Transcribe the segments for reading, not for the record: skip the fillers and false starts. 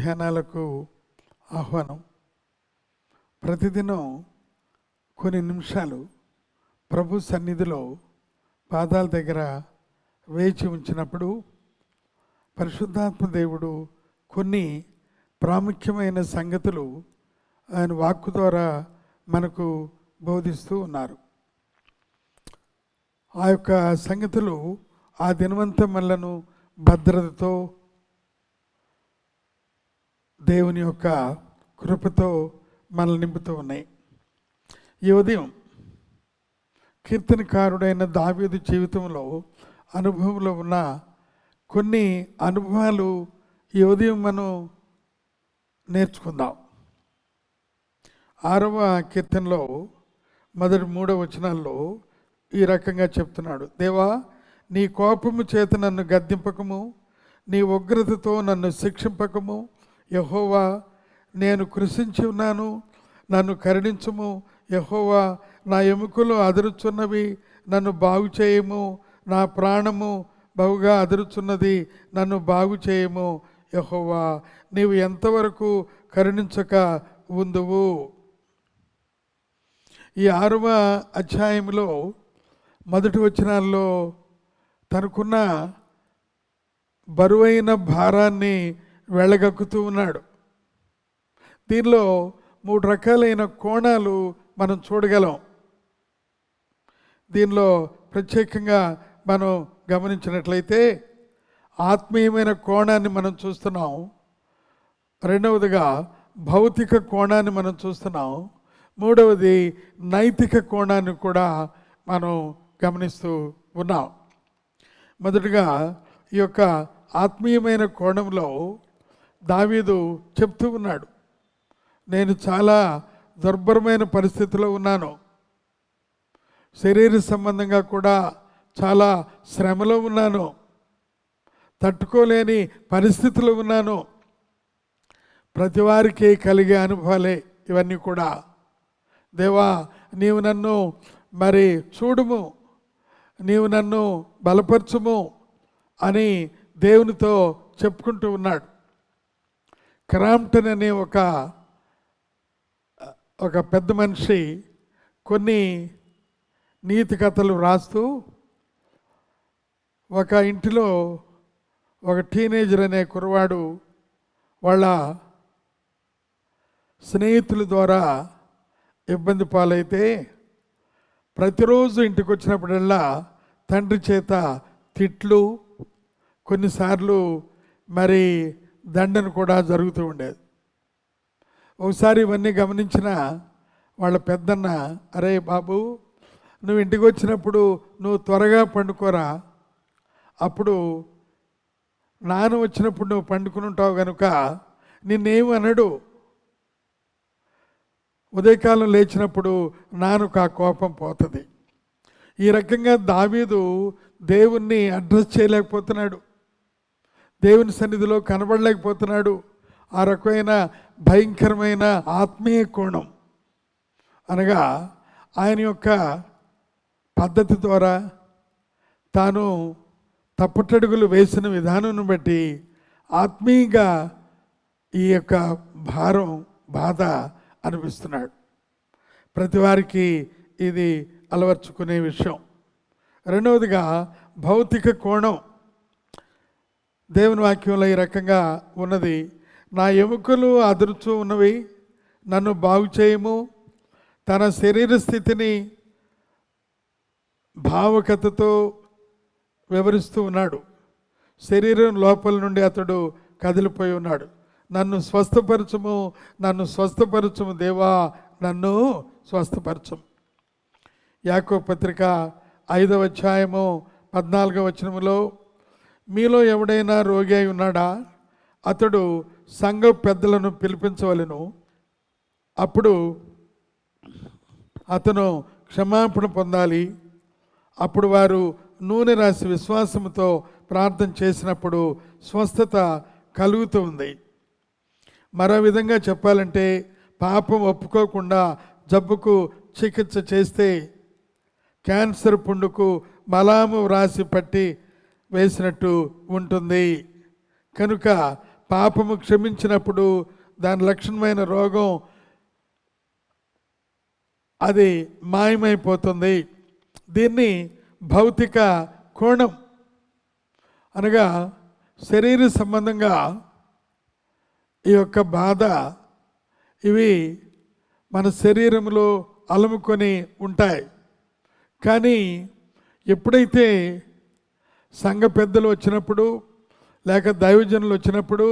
ధ్యానాలకు ఆహ్వానం. ప్రతిదినం కొన్ని నిమిషాలు ప్రభు సన్నిధిలో పాదాల దగ్గర వేచి ఉంచినప్పుడు పరిశుద్ధాత్మ దేవుడు కొన్ని ప్రాముఖ్యమైన సంగతులు ఆయన వాక్కు ద్వారా మనకు బోధిస్తూ ఉన్నారు. ఆ యొక్క సంగతులు ఆ దినవంతం మనలను భద్రతతో, దేవుని యొక్క కృపతో మనల్ని నింపుతూ ఉన్నాయి. ఈ ఉదయం కీర్తనకారుడైన దావీదు జీవితంలో అనుభవంలో ఉన్న కొన్ని అనుభవాలు ఈ ఉదయం మనం నేర్చుకుందాం. 6వ కీర్తనలో మొదటి 3 వచనాల్లో ఈ రకంగా చెప్తున్నాడు. దేవా, నీ కోపము చేత నన్ను గద్దింపకము, నీ ఉగ్రతతో నన్ను శిక్షింపకము. యెహోవా, నేను కృషించి ఉన్నాను, నన్ను కరుణించుము. యెహోవా, నా ఎముకలు అదురుచున్నవి, నన్ను బాగు చేయము. నా ప్రాణము బహుగా అదురుచున్నది, నన్ను బాగు చేయము. యెహోవా, నీవు ఎంతవరకు కరుణించక ఉందువు. ఈ 6వ అధ్యాయంలో మొదటి వచనాల్లో తనకున్న బరువైన భారాన్ని వెళ్ళగక్కుతూ ఉన్నాడు. దీనిలో 3 రకాలైన కోణాలు మనం చూడగలం. దీనిలో ప్రత్యేకంగా మనం గమనించినట్లయితే ఆత్మీయమైన కోణాన్ని మనం చూస్తున్నాం. రెండవదిగా భౌతిక కోణాన్ని మనం చూస్తున్నాం. మూడవది నైతిక కోణాన్ని కూడా మనం గమనిస్తూ ఉన్నాం. మొదటగా ఈ యొక్క ఆత్మీయమైన కోణంలో దావీదు చెప్తూ ఉన్నాడు, నేను చాలా దుర్భరమైన పరిస్థితిలో ఉన్నాను, శరీర సంబంధంగా కూడా చాలా శ్రమలో ఉన్నాను, తట్టుకోలేని పరిస్థితిలో ఉన్నాను. ప్రతి వారికి కలిగే అనుభవాలే ఇవన్నీ కూడా. దేవా, నీవు నన్ను మరి చూడుము, నీవు నన్ను బలపరచుము అని దేవునితో చెప్పుకుంటూ ఉన్నాడు. క్రాంప్టన్ అనే ఒక పెద్ద మనిషి కొన్ని నీతి కథలు రాస్తూ ఒక ఇంటిలో ఒక టీనేజర్ అనే కుర్రవాడు వాళ్ళ స్నేహితుల ద్వారా ఇబ్బంది పాలైతే ప్రతిరోజు ఇంటికి వచ్చినప్పుడల్లా తండ్రి చేత తిట్లు, కొన్నిసార్లు మరి దండన కూడా జరుగుతూ ఉండేది. ఒకసారి ఇవన్నీ గమనించిన వాళ్ళ పెద్దన్న, అరే బాబు, నువ్వు ఇంటికి వచ్చినప్పుడు నువ్వు త్వరగా పండుకోరా, అప్పుడు నాన్న వచ్చినప్పుడు నువ్వు పండుకుని ఉంటావు కనుక నిన్నేమి అనడు. ఉదయకాలం లేచినప్పుడు నాన్నకు ఆ కోపం పోతుంది. ఈ రకంగా దావీదు దేవుణ్ణి అడ్రస్ చేయలేకపోతున్నాడు, దేవుని సన్నిధిలో కనబడలేకపోతున్నాడు. ఆ రకమైన భయంకరమైన ఆత్మీయ కోణం అనగా ఆయన యొక్క పద్ధతి ద్వారా తాను తప్పుటడుగులు వేసిన విధానం బట్టి ఆత్మీయంగా ఈ యొక్క భారం, బాధ అనిపిస్తున్నాడు. ప్రతి వారికి ఇది అలవర్చుకునే విషయం. రెండవదిగా భౌతిక కోణం. దేవుని వాక్యంలో ఈ రకంగా ఉన్నది, నా ఎముకలు అదురుచూ ఉన్నవి, నన్ను బాగు చేయము. తన శరీర స్థితిని భావకథతో వివరిస్తూ ఉన్నాడు. శరీరం లోపల నుండి అతడు కదిలిపోయి ఉన్నాడు. నన్ను స్వస్థపరచుము, నన్ను స్వస్థపరచుము దేవా, నన్ను స్వస్థపరచుము. యాకోబు పత్రిక 5వ అధ్యాయము 14వ వచనములో, మీలో ఎవడైనా రోగి అయి ఉన్నాడా, అతడు సంఘ పెద్దలను పిలిపించవలెను, అప్పుడు అతను క్షమాపణ పొందాలి. అప్పుడు వారు నూనె రాసి విశ్వాసంతో ప్రార్థన చేసినప్పుడు స్వస్థత కలుగుతూ ఉంది. మరో విధంగా చెప్పాలంటే, పాపం ఒప్పుకోకుండా జబ్బుకు చికిత్స చేస్తే క్యాన్సర్ పుండుకు మలాము రాసి పట్టి వేసినట్టు ఉంటుంది. కనుక పాపము క్షమించినప్పుడు దాని లక్షణమైన రోగం అది మాయమైపోతుంది. దీన్ని భౌతిక కోణం అనగా శరీర సంబంధంగా ఈ యొక్క బాధ ఇవి మన శరీరంలో అలముకొని ఉంటాయి. కానీ ఎప్పుడైతే సంఘ పెద్దలు వచ్చినప్పుడు లేక దైవజనులు వచ్చినప్పుడు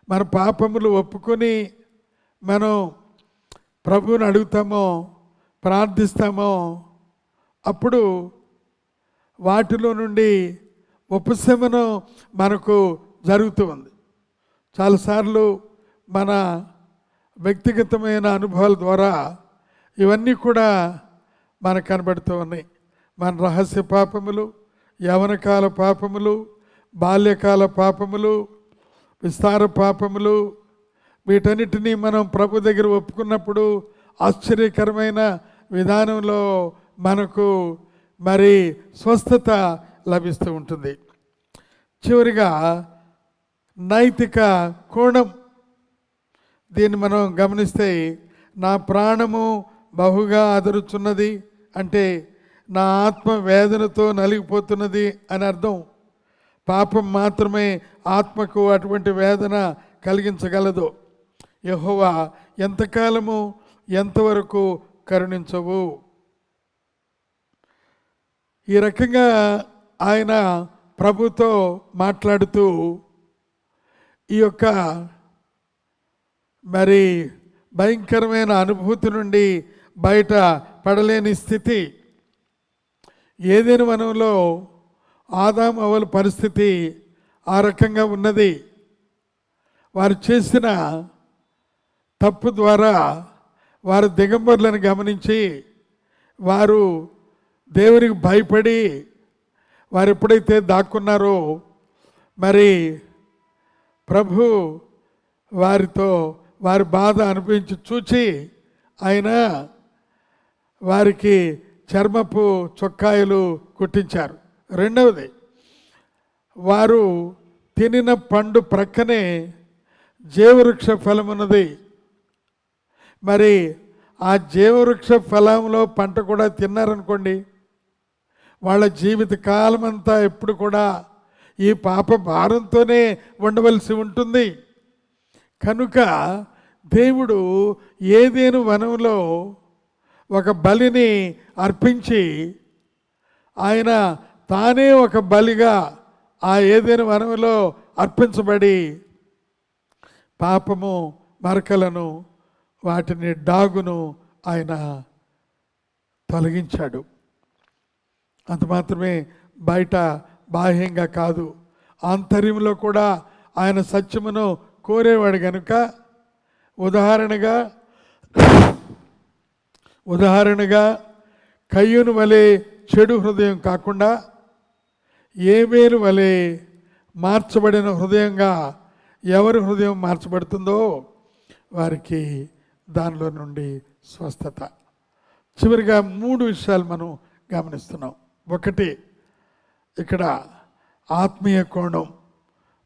మన పాపములు ఒప్పుకొని మనం ప్రభువుని అడుగుతామో ప్రార్థిస్తామో అప్పుడు వాటిలో నుండి ఉపశమనం మనకు జరుగుతూ ఉంది. చాలాసార్లు మన వ్యక్తిగతమైన అనుభవాల ద్వారా ఇవన్నీ కూడా మనకు కనబడుతూ ఉన్నాయి. మన రహస్య పాపములు, యవనకాల పాపములు, బాల్యకాల పాపములు, విస్తార పాపములు, వీటన్నిటినీ మనం ప్రభు దగ్గర ఒప్పుకున్నప్పుడు ఆశ్చర్యకరమైన విధానంలో మనకు మరి స్వస్థత లభిస్తూ ఉంటుంది. చివరిగా నైతిక కోణం, దీన్ని మనం గమనిస్తే నా ప్రాణము బహుగా అదురుచున్నది అంటే నా ఆత్మ వేదనతో నలిగిపోతున్నది అని అర్థం. పాపం మాత్రమే ఆత్మకు అటువంటి వేదన కలిగించగలదు. యెహోవా ఎంతకాలము ఎంతవరకు కరుణించవు. ఈ రకంగా ఆయన ప్రభుతో మాట్లాడుతూ ఈ యొక్క మరి భయంకరమైన అనుభూతి నుండి బయట పడలేని స్థితి, ఏదైనా వనంలో ఆదాము అవ్వల పరిస్థితి ఆ రకంగా ఉన్నది. వారు చేసిన తప్పు ద్వారా వారు దిగంబరులను గమనించి వారు దేవునికి భయపడి వారు ఎప్పుడైతే దాక్కున్నారో మరి ప్రభు వారితో వారి బాధ అనుభవించి చూచి ఆయన వారికి చర్మపు చొక్కాయలు కుట్టించారు. రెండవది, వారు తినిన పండు ప్రక్కనే జీవవృక్ష ఫలం ఉన్నది. మరి ఆ జీవవృక్ష ఫలంలో పంట కూడా తిన్నారనుకోండి, వాళ్ళ జీవిత కాలం అంతా ఎప్పుడు కూడా ఈ పాప భారంతోనే ఉండవలసి ఉంటుంది. కనుక దేవుడు ఏదేను వనంలో ఒక బలిని అర్పించి ఆయన తానే ఒక బలిగా ఆ ఏదేను వనంలో అర్పించబడి పాపము మరకలను వాటిని డాగును ఆయన తొలగించాడు. అంత మాత్రమే బయట బాహ్యంగా కాదు, ఆంతర్యంలో కూడా ఆయన సత్యమును కోరేవాడు కనుక ఉదాహరణగా కయ్యూను వలె చెడు హృదయం కాకుండా ఏబేలు వలె మార్చబడిన హృదయంగా ఎవరి హృదయం మార్చబడుతుందో వారికి దానిలో నుండి స్వస్థత. చివరిగా 3 విషయాలు మనం గమనిస్తున్నాం. ఒకటి, ఇక్కడ ఆత్మీయ కోణం.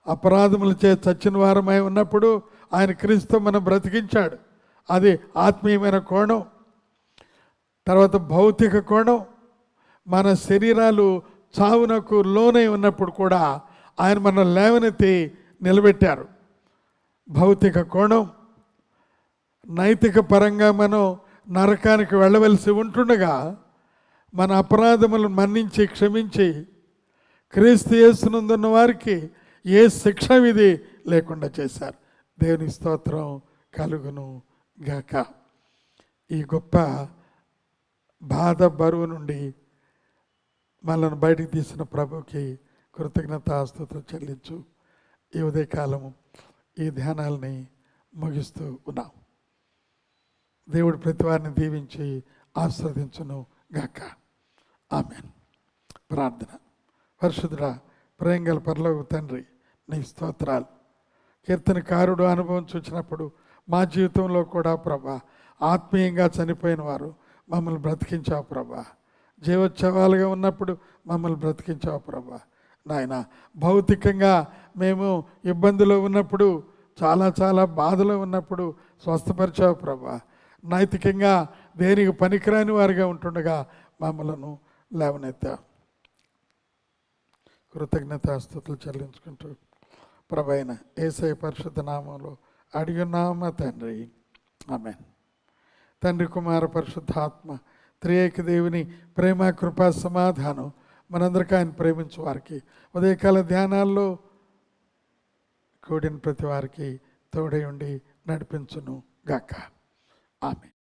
అపరాధములచే చచ్చిన వారమై ఉన్నప్పుడు ఆయన క్రీస్తు మనం బ్రతికించాడు, అది ఆత్మీయమైన కోణం. తర్వాత భౌతిక కోణం, మన శరీరాలు చావునకు లోనై ఉన్నప్పుడు కూడా ఆయన మన లేవనెత్తి నిలబెట్టారు, భౌతిక కోణం. నైతిక పరంగా మనం నరకానికి వెళ్ళవలసి ఉంటుండగా మన అపరాధములను మన్నించి క్షమించి క్రీస్తు యేసునందున్న వారికి ఏ శిక్ష విధి లేకుండా చేశారు. దేవుని స్తోత్రం కలుగును గాక. ఈ గొప్ప బాధ బరువు నుండి మనల్ని బయటికి తీసిన ప్రభుకి కృతజ్ఞతాస్తుతులు చెల్లించు. ఈ ఉదయకాలము ఈ ధ్యానాలని ముగిస్తూ ఉన్నాం. దేవుడు ప్రతి వారిని దీవించి ఆస్వాదించును గాక. ఆమేన్. ప్రార్థన. పరిశుద్ధుడా, ప్రేమగల పరలోక తండ్రి, నీ స్తోత్రాలు. కీర్తనకారుడు అనుభవం చూసినప్పుడు మా జీవితంలో కూడా ప్రభా ఆత్మీయంగా చనిపోయిన వారు మమ్మల్ని బ్రతికించావు ప్రభా. జీవోత్సవాలుగా ఉన్నప్పుడు మమ్మల్ని బ్రతికించావు ప్రభా. నాయన. భౌతికంగా మేము ఇబ్బందులో ఉన్నప్పుడు, చాలా బాధలో ఉన్నప్పుడు స్వస్థపరిచావు ప్రభా. నైతికంగా దేనికి పనికిరాని వారిగా ఉంటుండగా మమ్మలను లేవనెత్తావు. కృతజ్ఞతాస్తుతులు చెల్లించుకుంటూ ప్రభైన యేసయ్య పరిశుద్ధ నామంలో అడిగినామా తండ్రి, ఆమేన్. తండ్రి, కుమార, పరిశుద్ధాత్మ త్రియేక దేవుని ప్రేమ, కృపా, సమాధానం మనందరికీ ఆయన ప్రేమించు వారికి ఉదయకాల ధ్యానాల్లో కూడిన ప్రతి వారికి తోడై ఉండి నడిపించును గాక. ఆమేన్.